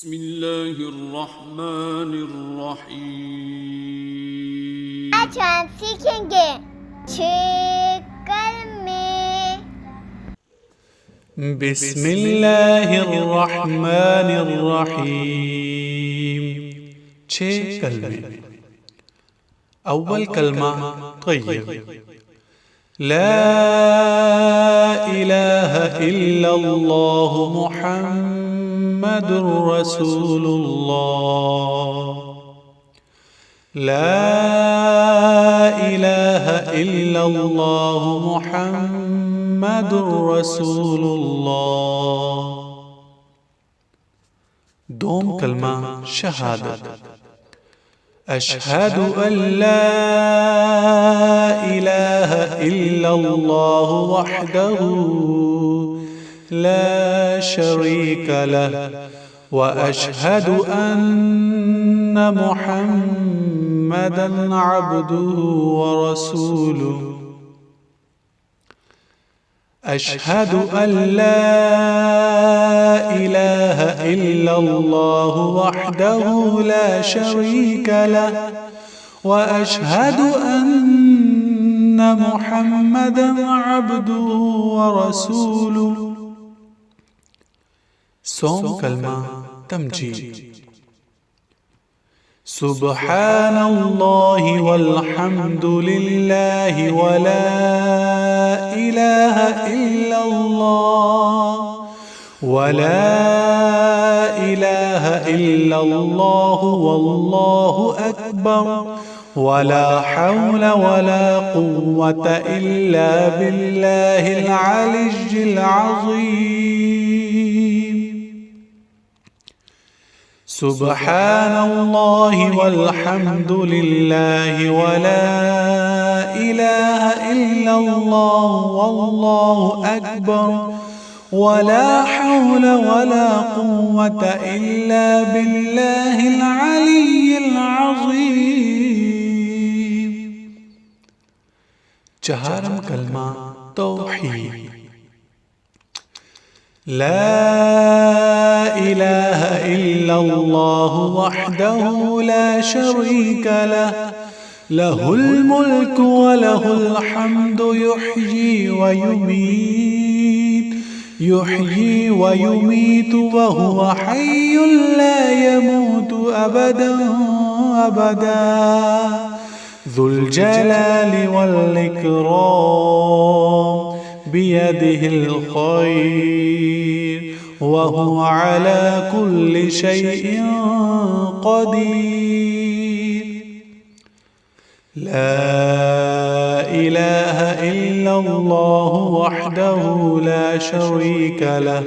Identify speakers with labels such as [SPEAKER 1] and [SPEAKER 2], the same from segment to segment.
[SPEAKER 1] बिस्मिल्लाहिर्रहमानिर्रहीम।
[SPEAKER 2] आज हम सीखेंगे 6 कलमे।
[SPEAKER 3] बिस्मिल्लाहिर्रहमानिर्रहीम। 6 कलमे। अव्वल कलमा तय्यब। ला इलाहा इल्लल्लाह मुहम्मदुर रसूलुल्लाह। ला इलाहा इल्लल्लाह मुहम्मदुर रसूलुल्लाह। दोम कलमा शहादत। अशहदु अल्ला इलाहा इल्लल्लाह वहदहु ला शरीका लह व अशहदु अन्ना मुहम्मदन अब्दुहु व रसूलुहु। अशहदु अल्ला इलाहा इल्लल्लाह वहदहु ला शरीका लह व अशहदु अन्ना मुहम्मदन अब्दुहु व रसूलुहु। सोम कलमा तमजीद। सुब्हानल्लाहि वल्हम्दुलिल्लाहि व ला इलाहा इल्लल्लाह व ला इलाहा इल्लल्लाह वल्लाहु अकबर व ला हौला व ला कुव्वता इल्ला बिल्लाहिल अलिय्यिल अज़ीम। सुब्हानल्लाहि वल्हम्दुलिल्लाहि व ला इलाहा इल्लल्लाह वल्लाहु अकबर व ला हौला व ला कुव्वता इल्ला बिल्लाहिल अलिय्यिल अज़ीम। चहारम कलमा तौहीद। ला इलाहा इल्लल्लाह वहदहु ला शरीका लह लहुल मुल्कु व लहुल हम्दु युह्यी व युमीतु व हुवा हय्युन ला यमूतु अबदन अबदा ज़ुल जलालि वल इकराम बियदिहिल खैर व हुवा अला कुल्लि शैइन क़दीर। ला इलाहा इल्लल्लाह वहदहु ला शरीका लह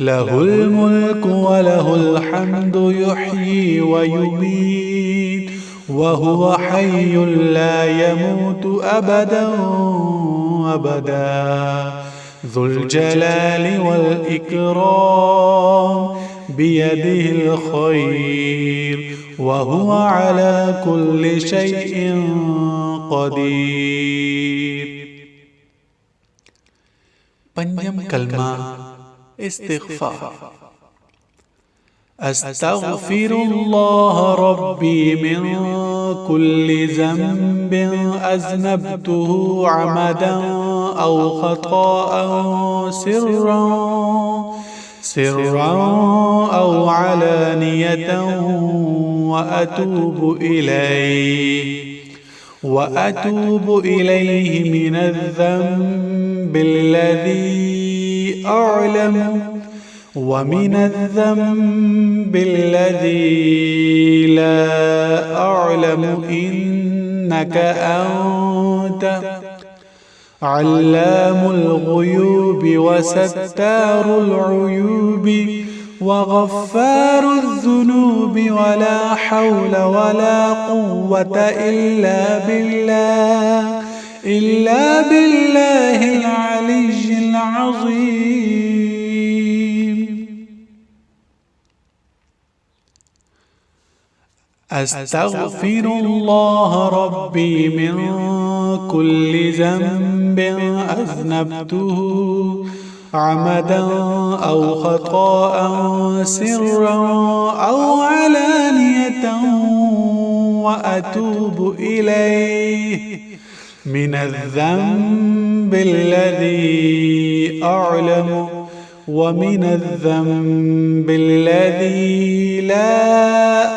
[SPEAKER 3] लहुल मुल्कु व लहुल हम्दु युह्यी व युमीत व हुवा हय्युन ला यमूतु अबदन अबदा ज़ुल जलालि वल इकराम बियदिहिल खैर व हुवा अला कुल्लि शैइन क़दीर। पंजम कलमा इस्तिग़फ़ार। अस्तग़फ़िरुल्लाह रब्बी मिन कुल्लि ज़ंबिन अज़नबतुहु अमदन औ ख़ताअन सिर्रन औ अलानियतन व अतूबु इलैहि मिनज़्ज़ंबिल लज़ी अअलमु व मिनज़्ज़ंबिल लज़ी ला अअलमु इन्नका अंत अल्लामुल ग़ुयूबि व सत्तारुल उयूबि व गफ़्फ़ारुज़ ज़ुनूबि व ला हौला व ला कुव्वता इल्ला बिल्लाहिल अलिय्यिल अज़ीम। अस्तग़फ़िरुल्लाह रब्बी मिन कुल्लि ज़ंबिन अज़नबतुहु عمدا أو خطأ سرا أو علانية وأتوب إليه من الذنب الذي أعلم ومن الذنب الذي لا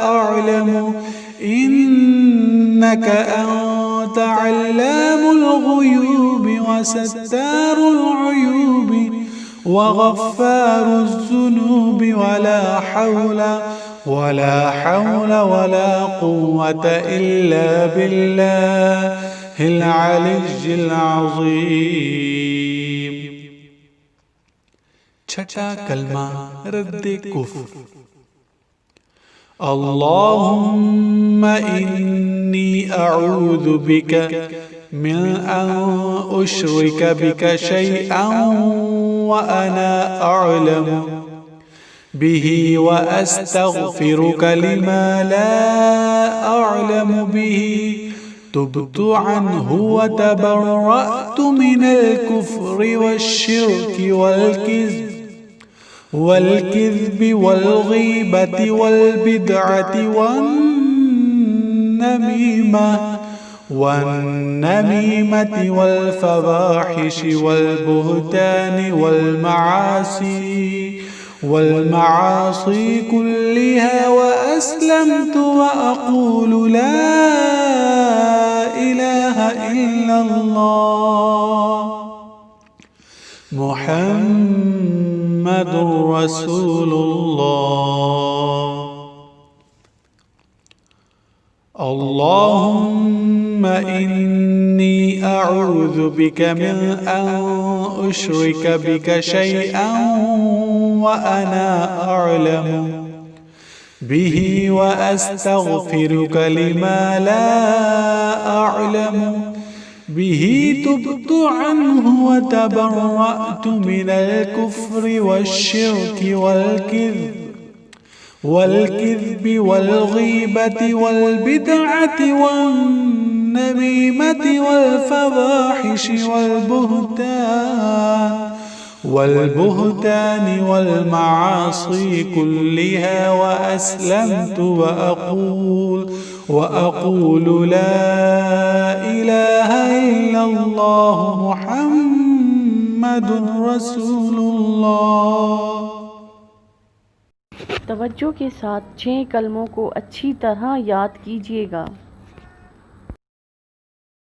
[SPEAKER 3] أعلم إنك أنت علام الغيوب وستار العيوب وغفار الذنوب ولا حول ولا قوة إلا بالله العلي العظيم. छठा कलमा रद्द कुफ्र। اللهم إني أعوذ بك من أن أشرك بك شيئا وأنا أعلم به وأستغفرك لما لا أعلم به. تبت عنه وتبرأت من الكفر والشرك والكذب والغيبة والبدعة والنميمة والفواحش والبهتان والمعاصي كلها. وأسلمت وأقول لا إله إلا الله محمد رسول الله. اللهم إني أعوذ بك من أن أشرك بك شيئا وأنا أعلم به وأستغفرك لما لا أعلم به. تبت عنه وتبرأت من الكفر والشرك والكذب والغيبة والبدعة والنميمة والفواحش والبهتان والمعاصي كلها. وأسلمت وأقول لا إله إلا الله محمد रसूल
[SPEAKER 1] तवज्जो के साथ 6 कलमों को अच्छी तरह याद कीजिएगा।